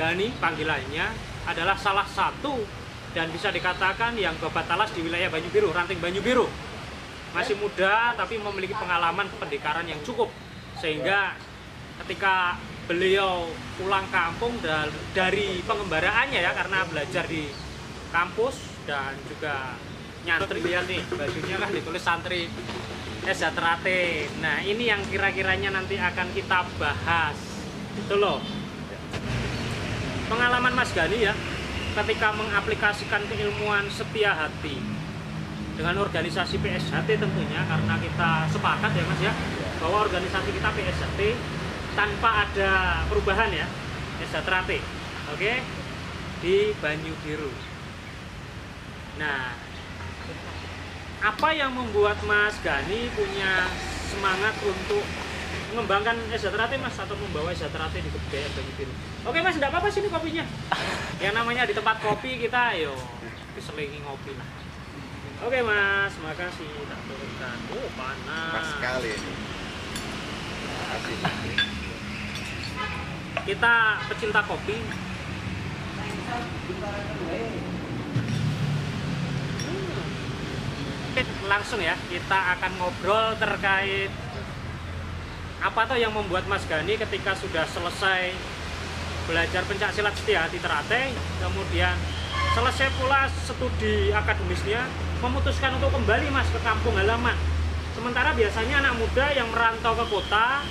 Gani panggilannya adalah salah satu dan bisa dikatakan yang babat talas di wilayah Banyu Biru, ranting Banyu Biru. Masih muda tapi memiliki pengalaman pendekaran yang cukup, sehingga ketika beliau pulang kampung dari pengembaraannya ya, karena belajar di kampus dan juga nyantri, lihat nih bajunya kan ditulis santri SH Teratai. Nah ini yang kira-kiranya nanti akan kita bahas itu loh, pengalaman Mas Gani ya ketika mengaplikasikan keilmuan setia hati dengan organisasi PSHT tentunya, karena kita sepakat ya Mas ya bahwa organisasi kita PSHT tanpa ada perubahan ya, SH Teratai, oke, di Banyu Biru. Nah, apa yang membuat Mas Gani punya semangat untuk mengembangkan SH Teratai Mas, atau membawa SH Teratai di kebudayaan Banyu Biru? Oke Mas, enggak apa-apa sini kopinya. Yang namanya di tempat kopi kita, ayo diselingi ngopi lah. Oke Mas, makasih. Tak turunkan. Oh panas. Pas sekali ini. Makasih. Kita pecinta kopi. Langsung ya, kita akan ngobrol terkait apa tuh yang membuat Mas Gani ketika sudah selesai belajar pencak silat setia hati Teratai, kemudian selesai pula studi akademisnya, memutuskan untuk kembali Mas ke kampung halaman. Sementara biasanya anak muda yang merantau ke kota,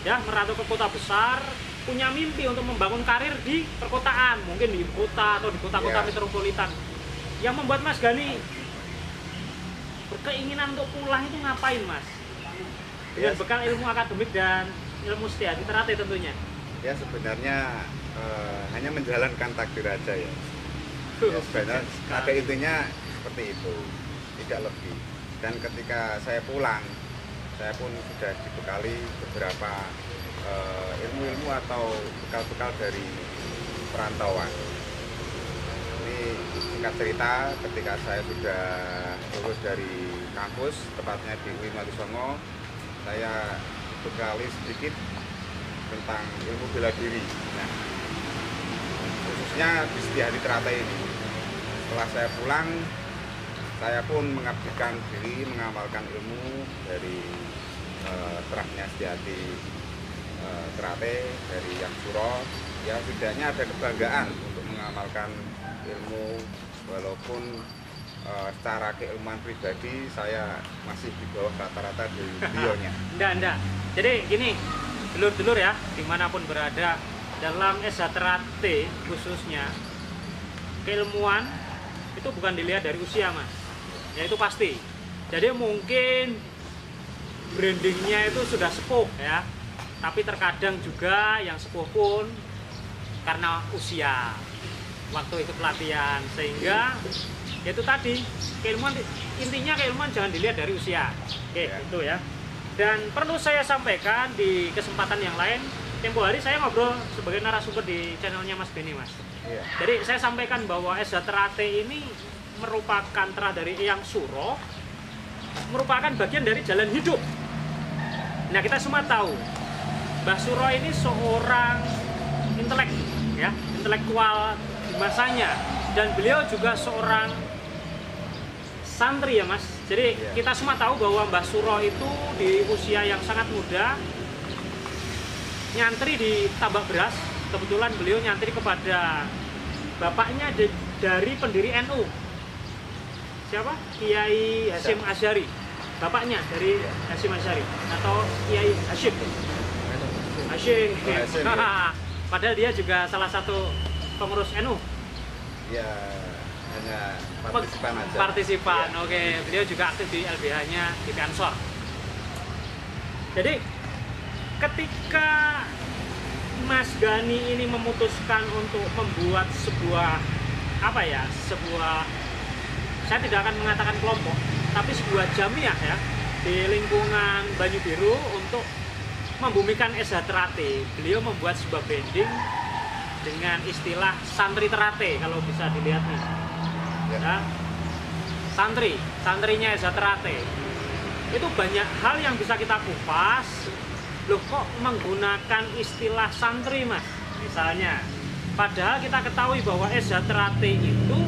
ya merantau ke kota besar, punya mimpi untuk membangun karir di perkotaan, mungkin di ibu kota atau di kota-kota metropolitan. Yang membuat Mas Gani berkeinginan untuk pulang itu ngapain Mas? Dengan bekal ilmu akademik dan ilmu setia hati Teratai tentunya. Ya sebenarnya hanya menjalankan takdir aja ya. Ya sebenarnya pada intinya seperti itu, tidak lebih. Dan ketika saya pulang, saya pun sudah dibekali beberapa ilmu-ilmu atau bekal-bekal dari perantauan. Ini singkat cerita, ketika saya sudah lulus dari kampus, tepatnya di UIN Walisongo, saya bekali sedikit tentang ilmu bela diri. Nah, khususnya di setia hati Teratai ini. Setelah saya pulang, saya pun mengabdikan diri, mengamalkan ilmu dari terahnya setia hati Teratai, dari Yang Suro. Ya setidaknya ada kebanggaan untuk mengamalkan ilmu, walaupun secara keilmuan pribadi saya masih di bawah rata-rata dari beliaunya. Enggak. Jadi gini, dulur-dulur ya, dimanapun berada, dalam SH Teratai khususnya, keilmuan itu bukan dilihat dari usia Mas, ya itu pasti. Jadi mungkin brandingnya itu sudah sepuh ya, tapi terkadang juga yang sepuh pun karena usia, waktu itu pelatihan, sehingga itu tadi keilmuan, intinya keilmuan jangan dilihat dari usia. Oke, ya. Itu ya. Dan perlu saya sampaikan di kesempatan yang lain, tempo hari saya ngobrol sebagai narasumber di channelnya Mas Beni Mas. Ya. Jadi saya sampaikan bahwa SH Teratai ini merupakan terah dari Eyang Suro, merupakan bagian dari jalan hidup. Nah kita semua tahu Mbah Suro ini seorang intelektual di masanya, dan beliau juga seorang santri ya Mas. Jadi kita semua tahu bahwa Mbah Suro itu di usia yang sangat muda nyantri di tambak beras. Kebetulan beliau nyantri kepada bapaknya dari pendiri NU. Siapa? Kiai Hasyim Asy'ari. Bapaknya dari Hasyim Asy'ari atau Kiai Hasyim. Hasyim. Padahal dia juga salah satu pengurus NU. Ya, hanya partisipan aja. Partisipan, ya. Oke. Beliau juga aktif di LBH-nya di Ansor. Jadi ketika Mas Gani ini memutuskan untuk membuat sebuah saya tidak akan mengatakan kelompok, tapi sebuah jamiah ya di lingkungan Banyu Biru untuk membumikan SH Teratai. Beliau membuat sebuah branding dengan istilah santri Teratai, kalau bisa dilihat nih. Ya. Santrinya SH Teratai. Itu banyak hal yang bisa kita kupas. Loh kok menggunakan istilah santri Mas? Misalnya Padahal kita ketahui bahwa SHTRAT itu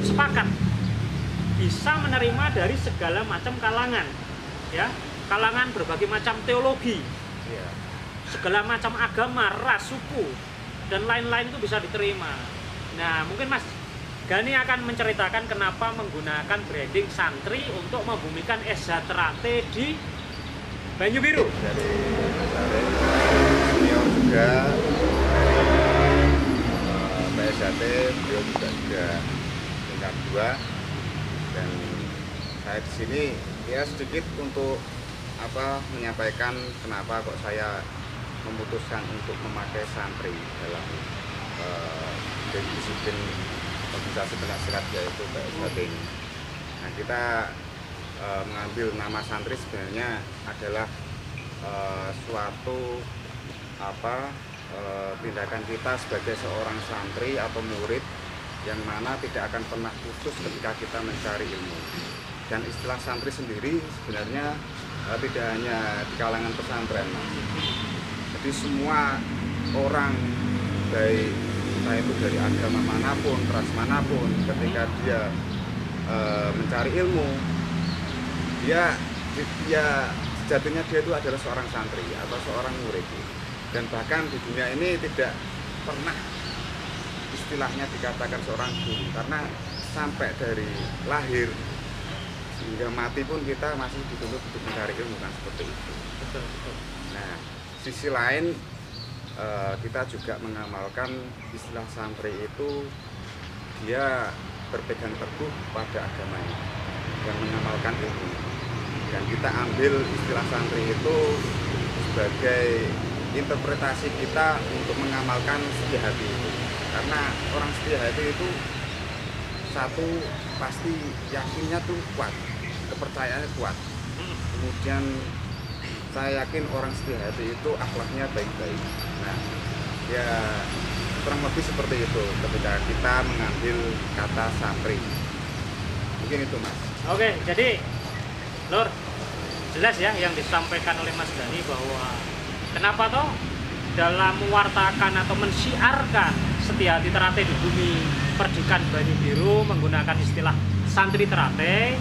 sepakat bisa menerima dari segala macam kalangan, ya, kalangan berbagai macam teologi, Iya. segala macam agama, ras, suku, dan lain-lain itu bisa diterima. Nah, mungkin Mas Gani akan menceritakan kenapa menggunakan branding santri untuk membumikan SHTRAT di Banyu Biru. Dari Mas Arif, senior juga PSHT, beliau juga tingkat 2, dan saya di sini ya sedikit untuk menyampaikan kenapa kok saya memutuskan untuk memakai santri dalam disiplin organisasi penasihat yaitu PSHT ini. Nah, kita mengambil nama santri sebenarnya adalah suatu tindakan kita sebagai seorang santri atau murid yang mana tidak akan pernah putus ketika kita mencari ilmu. Dan istilah santri sendiri sebenarnya tidak hanya di kalangan pesantren, jadi semua orang, baik entah itu dari agama manapun, ras manapun, ketika dia mencari ilmu, dia sejatinya dia itu adalah seorang santri atau seorang murid. Dan bahkan di dunia ini tidak pernah istilahnya dikatakan seorang guru, karena sampai dari lahir hingga mati pun kita masih dituntut untuk mencari ilmu, kan seperti itu. Betul, betul. Nah, sisi lain kita juga mengamalkan istilah santri itu dia berpegang teguh pada agamanya dan mengamalkan ilmu. Dan kita ambil istilah santri itu sebagai interpretasi kita untuk mengamalkan setia hati itu. Karena orang setia hati itu satu, pasti yakinnya tuh kuat, kepercayaannya kuat. Kemudian saya yakin orang setia hati itu akhlaknya baik-baik. Nah, ya kurang lebih seperti itu ketika kita mengambil kata santri. Mungkin itu, Mas. Oke, jadi Lur, jelas ya yang disampaikan oleh Mas Gani bahwa kenapa toh dalam mewartakan atau mensiarkan setia hati terate di bumi perdikan Banyu Biru menggunakan istilah santri terate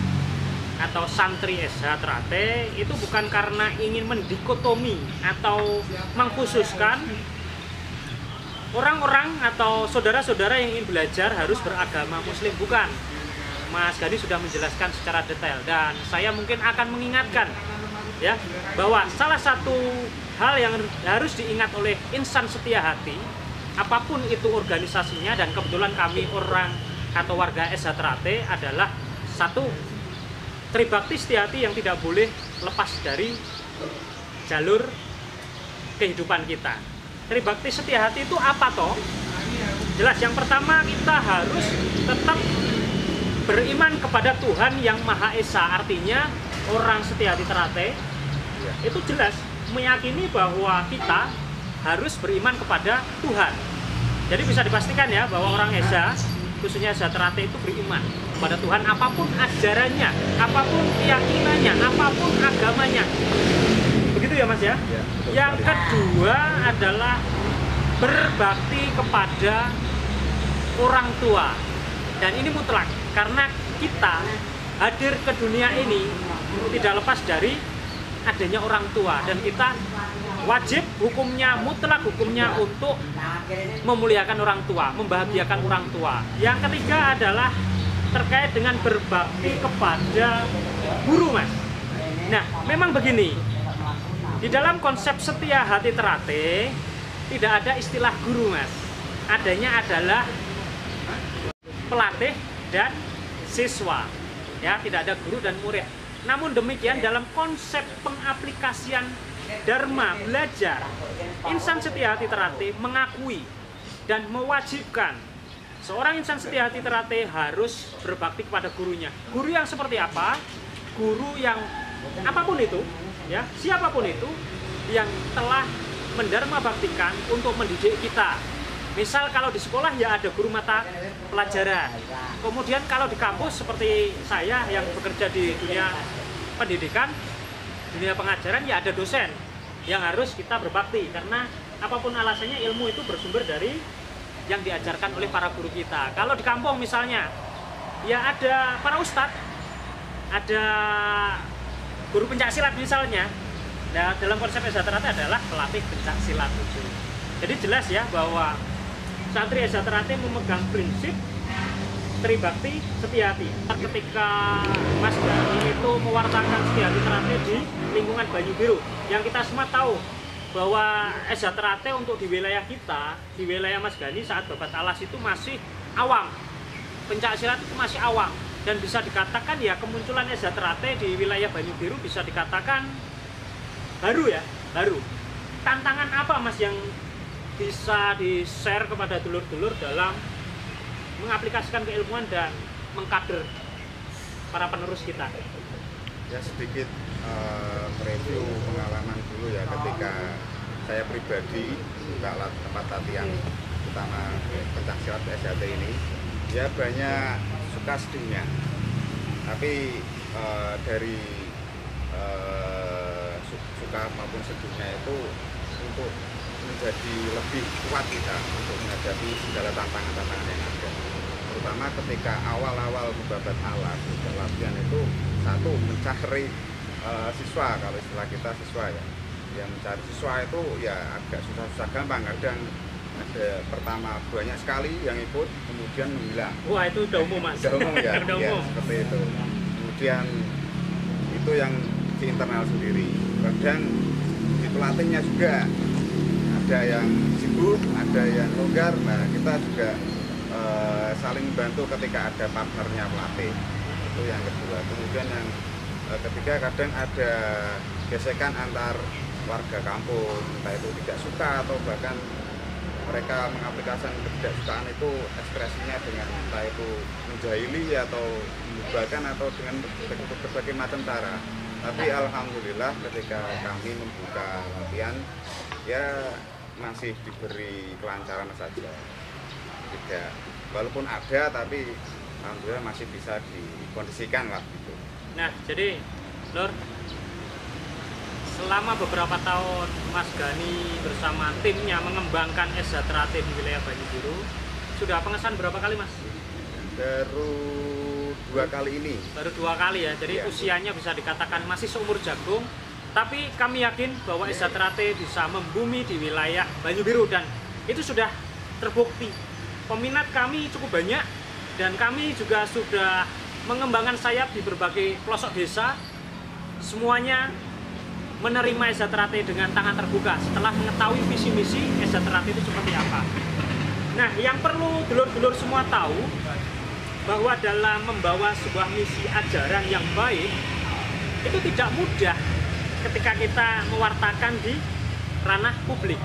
atau santri SHTRAT itu bukan karena ingin mendikotomi atau mengkhususkan orang-orang atau saudara-saudara yang ingin belajar harus beragama Muslim, bukan. Mas Gani sudah menjelaskan secara detail dan saya mungkin akan mengingatkan ya bahwa salah satu hal yang harus diingat oleh insan setia hati apapun itu organisasinya, dan kebetulan kami orang atau warga SHTRAT adalah satu, tribakti setia hati yang tidak boleh lepas dari jalur kehidupan kita. Tribakti setia hati itu apa toh? Jelas, yang pertama kita harus tetap beriman kepada Tuhan yang Maha Esa. Artinya orang setia hati terate itu jelas meyakini bahwa kita harus beriman kepada Tuhan. Jadi bisa dipastikan ya bahwa orang Esa, khususnya SHTRAT itu beriman kepada Tuhan apapun ajarannya, apapun keyakinannya, apapun agamanya. Begitu ya Mas ya? Ya, yang kedua adalah berbakti kepada orang tua. Dan ini mutlak karena kita hadir ke dunia ini tidak lepas dari adanya orang tua, dan kita wajib hukumnya, mutlak hukumnya untuk memuliakan orang tua, membahagiakan orang tua. Yang ketiga adalah terkait dengan berbakti kepada guru, Mas. Nah, memang begini, di dalam konsep setia hati terate tidak ada istilah guru, Mas. Adanya adalah pelatih dan siswa, ya, tidak ada guru dan murid. Namun demikian dalam konsep pengaplikasian dharma belajar, insan setia hati terate mengakui dan mewajibkan seorang insan setia hati terate harus berbakti kepada gurunya. Guru yang seperti apa? Guru yang apapun itu, ya, siapapun itu yang telah mendharma baktikan untuk mendidik kita. Misal kalau di sekolah ya ada guru mata pelajaran. Kemudian kalau di kampus seperti saya yang bekerja di dunia pendidikan, dunia pengajaran, ya ada dosen yang harus kita berbakti. Karena apapun alasannya ilmu itu bersumber dari yang diajarkan oleh para guru kita. Kalau di kampung misalnya, ya ada para ustadz, ada guru pencaksilat misalnya. Nah, dalam konsep Eza Teratai adalah pelatih pencaksilat itu. Jadi jelas ya bahwa santri Eza Teratai memegang prinsip Tribakti Setia-hati. Ketika Mas Gani itu mewartakan Setia-hati Teratai di lingkungan Banyu Biru, yang kita semua tahu bahwa Eza Teratai untuk di wilayah kita, di wilayah Mas Gani saat Babat Alas itu masih awam. Pencaksilat itu masih awam, dan bisa dikatakan ya kemunculan Eza Teratai di wilayah Banyu Biru bisa dikatakan baru ya, baru. Tantangan apa Mas yang bisa di-share kepada dulur-dulur dalam mengaplikasikan keilmuan dan mengkader para penerus kita? Ya sedikit review pengalaman dulu ya, ketika saya pribadi buka tempat latihan utama pencaksilat SHT ini, ya banyak suka sedihnya, tapi dari suka maupun sedihnya itu untuk menjadi lebih kuat kita untuk menghadapi segala tantangan-tantangan yang ada. Terutama ketika awal-awal Babat Alas, latihan itu satu mencari siswa, kalau istilah kita siswa ya. Yang mencari siswa itu ya agak susah-susah gampang, kadang ada pertama banyak sekali yang ikut kemudian menghilang. Wah, itu udah umum Mas. Udah umum ya, udah ya umum. Seperti itu. Kemudian itu yang di internal sendiri. Kadang di pelatihnya juga ada yang sibuk, ada yang longgar. Nah, kita juga saling membantu ketika ada partnernya pelatih. Itu yang kedua. Kemudian yang ketiga, kadang ada gesekan antar warga kampung, entah itu tidak suka atau bahkan mereka mengaplikasikan ketidaksukaan itu ekspresinya dengan entah itu menjahili atau membubarkan atau dengan berbagai macam cara. Tapi alhamdulillah ketika kami membuka latihan ya masih diberi kelancaran saja. Tidak, walaupun ada tapi alhamdulillah masih bisa dikondisikan lah gitu. Nah, jadi Lur, selama beberapa tahun Mas Gani bersama timnya mengembangkan Eza Teratai di wilayah Banyu Biru, sudah pengesahan berapa kali Mas? Baru 2 kali ini. Baru 2 kali ya, jadi Ya. usianya bisa dikatakan masih seumur jagung. Tapi kami yakin bahwa Eza Teratai bisa membumi di wilayah Banyu Biru, dan itu sudah terbukti. Peminat kami cukup banyak, dan kami juga sudah mengembangkan sayap di berbagai pelosok desa. Semuanya menerima Eza Teratai dengan tangan terbuka setelah mengetahui visi misi Eza Teratai itu seperti apa. Nah, yang perlu dulur-dulur semua tahu bahwa dalam membawa sebuah misi ajaran yang baik itu tidak mudah ketika kita mewartakan di ranah publik.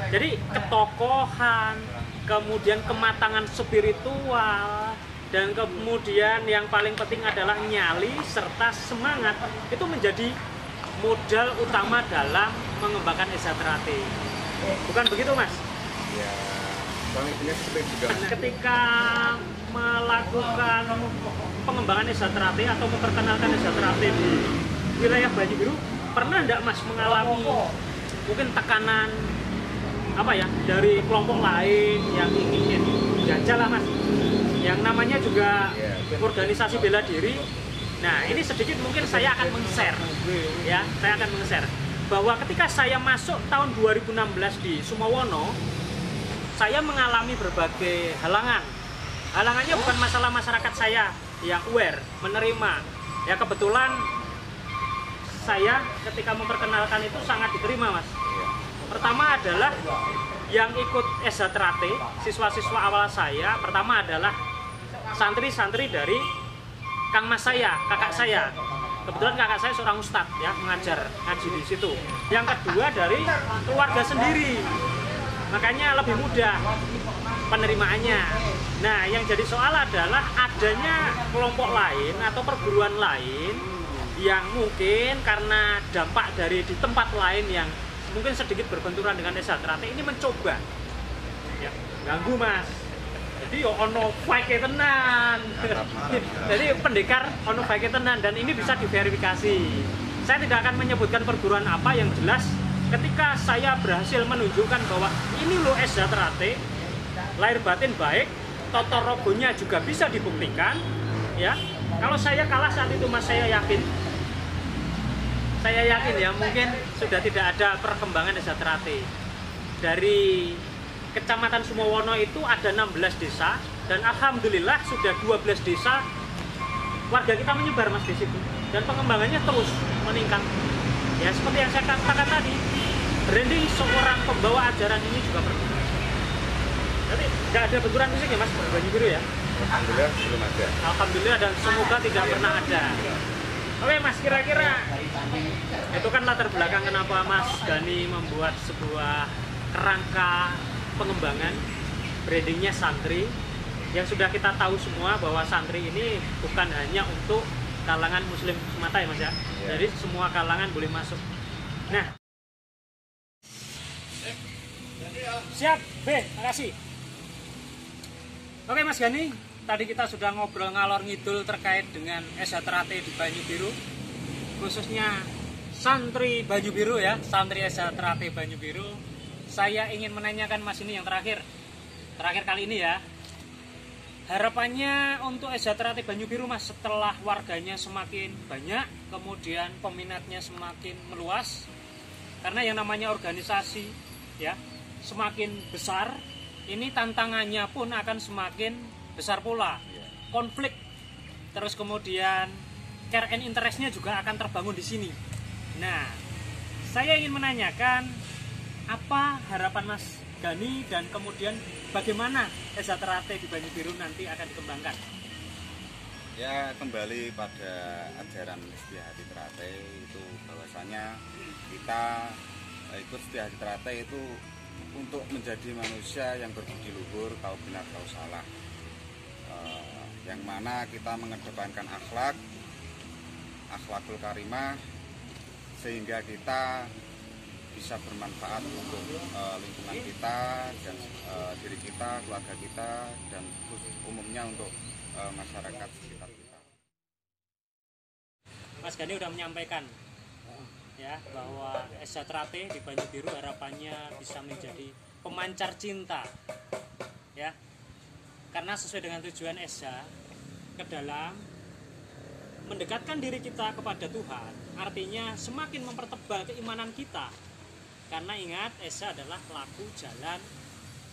Jadi ketokohan, kemudian kematangan spiritual, dan kemudian yang paling penting adalah nyali serta semangat, itu menjadi modal utama dalam mengembangkan Eza Teratai. Bukan begitu Mas? Ya, kurang lebihnya seperti juga. Ketika melakukan pengembangan Eza Teratai atau memperkenalkan Eza Teratai di wilayah Banyu Biru, pernah enggak Mas mengalami mungkin tekanan apa ya dari kelompok lain yang ingin jajal lah Mas, yang namanya juga organisasi bela diri? Nah, ini sedikit mungkin saya akan meng-share ya, saya akan meng-share bahwa ketika saya masuk tahun 2016 di Sumawono, saya mengalami berbagai halangan. Halangannya bukan masalah masyarakat saya yang aware, menerima. Ya kebetulan saya ketika memperkenalkan itu sangat diterima Mas. Pertama adalah yang ikut Eza Teratai, siswa-siswa awal saya, pertama adalah santri-santri dari Kang Mas saya, kakak saya. Kebetulan kakak saya seorang ustadz ya, mengajar ngaji di situ. Yang kedua dari keluarga sendiri, makanya lebih mudah penerimaannya. Nah, yang jadi soal adalah adanya kelompok lain atau perguruan lain yang mungkin karena dampak dari di tempat lain yang mungkin sedikit berbenturan dengan Eza Teratai ini mencoba ya, ganggu Mas. Jadi ono fake tenan. Jadi pendekar ono fake tenan, dan ini bisa diverifikasi. Saya tidak akan menyebutkan perguruan apa, yang jelas ketika saya berhasil menunjukkan bahwa ini loh Eza Teratai, lahir batin baik, toto rogonya juga bisa dibuktikan, ya. Kalau saya kalah saat itu Mas, saya yakin ya mungkin sudah tidak ada perkembangan desa Terate. Dari Kecamatan Sumowono itu ada 16 desa dan alhamdulillah sudah 12 desa warga kita menyebar Mas di situ dan pengembangannya terus meningkat. Ya seperti yang saya katakan tadi, branding seorang pembawa ajaran ini juga berguna. Jadi nggak ada benturan fisik ya Mas Banyu Biru ya? Alhamdulillah belum ada. Alhamdulillah dan semoga tidak pernah ada. Oke Mas, kira-kira itu kan latar belakang kenapa Mas Gani membuat sebuah kerangka pengembangan brandingnya santri, yang sudah kita tahu semua bahwa santri ini bukan hanya untuk kalangan muslim semata ya Mas ya, jadi semua kalangan boleh masuk. Nah, siap B, makasih. Oke Mas Gani, tadi kita sudah ngobrol ngalor ngidul terkait dengan SH Terate di Banyu Biru, khususnya santri Banyu Biru ya, santri SH Terate Banyu Biru. Saya ingin menanyakan Mas ini yang terakhir kali ini ya. Harapannya untuk SH Terate Banyu Biru Mas, setelah warganya semakin banyak, kemudian peminatnya semakin meluas, karena yang namanya organisasi ya semakin besar, ini tantangannya pun akan semakin besar pula. Konflik, terus kemudian care and interest-nya juga akan terbangun di sini. Nah, saya ingin menanyakan apa harapan Mas Gani dan kemudian bagaimana SH Terate di Banyu Biru nanti akan dikembangkan? Ya kembali pada ajaran Setia Hati Terate itu bahwasanya kita ikut Setia Hati Terate itu untuk menjadi manusia yang berbudi luhur, tahu benar tahu salah, yang mana kita mengedepankan akhlakul karimah, sehingga kita bisa bermanfaat untuk lingkungan kita dan diri kita, keluarga kita, dan umumnya untuk masyarakat sekitar kita. Mas Gani udah menyampaikan ya bahwa SH Terate di Banyu Biru harapannya bisa menjadi pemancar cinta ya, karena sesuai dengan tujuan SH ke dalam mendekatkan diri kita kepada Tuhan, artinya semakin mempertebal keimanan kita, karena ingat SH adalah pelaku jalan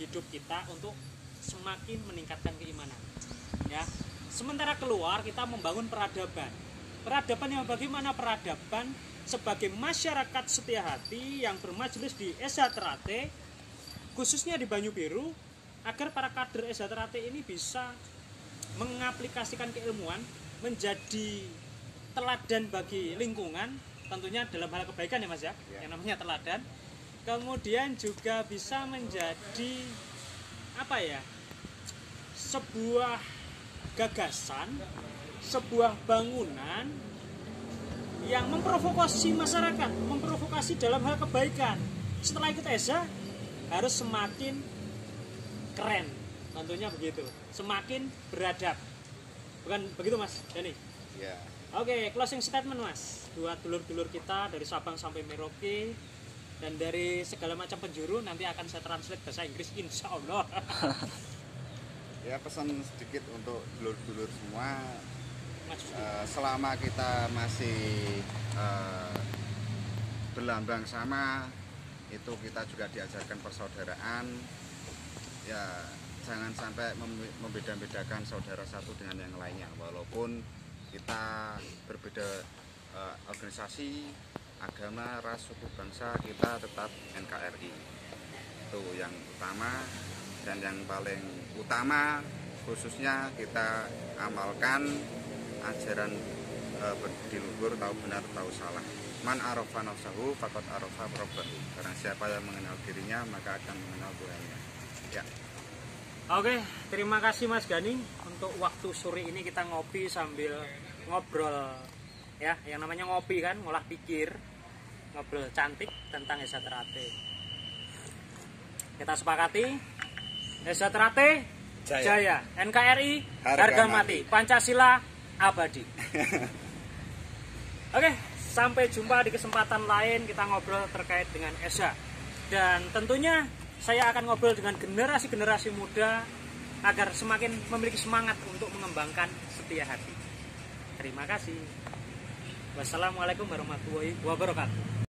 hidup kita untuk semakin meningkatkan keimanan ya. Sementara keluar kita membangun peradaban yang bagaimana? Peradaban sebagai masyarakat setia hati yang bermajelis di SH Terate, khususnya di Banyu Biru, agar para kader SH Terate ini bisa mengaplikasikan keilmuan menjadi teladan bagi lingkungan, tentunya dalam hal kebaikan ya Mas ya, yang namanya teladan. Kemudian juga bisa menjadi apa ya, sebuah gagasan, sebuah bangunan yang memprovokasi masyarakat, memprovokasi dalam hal kebaikan. Setelah ikut SH harus semakin keren, tentunya begitu, semakin beradab, bukan begitu Mas Dani? Ya. Oke, closing statement Mas buat dulur-dulur kita dari Sabang sampai Merauke dan dari segala macam penjuru, nanti akan saya translate bahasa Inggris insya Allah. Ya pesan sedikit untuk dulur-dulur semua. Selama kita masih berlambang sama, itu kita juga diajarkan persaudaraan ya, jangan sampai membeda-bedakan saudara satu dengan yang lainnya, walaupun kita berbeda organisasi, agama, ras, suku, bangsa, kita tetap NKRI. Itu yang utama, dan yang paling utama khususnya kita amalkan ajaran berbudi luhur, tahu benar tahu salah. Man arafa nafsahu faqad arafa rabbahu. Karena siapa yang mengenal dirinya maka akan mengenal Tuhannya. Ya. Oke, terima kasih Mas Gani untuk waktu sore ini kita ngopi sambil ngobrol ya, yang namanya ngopi kan, ngolah pikir, ngobrol cantik tentang SH Terate. Kita sepakati SH Terate Jaya, NKRI harga mati, Pancasila abadi. Oke, sampai jumpa di kesempatan lain kita ngobrol terkait dengan SH. Dan tentunya saya akan ngobrol dengan generasi-generasi muda agar semakin memiliki semangat untuk mengembangkan setia hati. Terima kasih. Wassalamualaikum warahmatullahi wabarakatuh.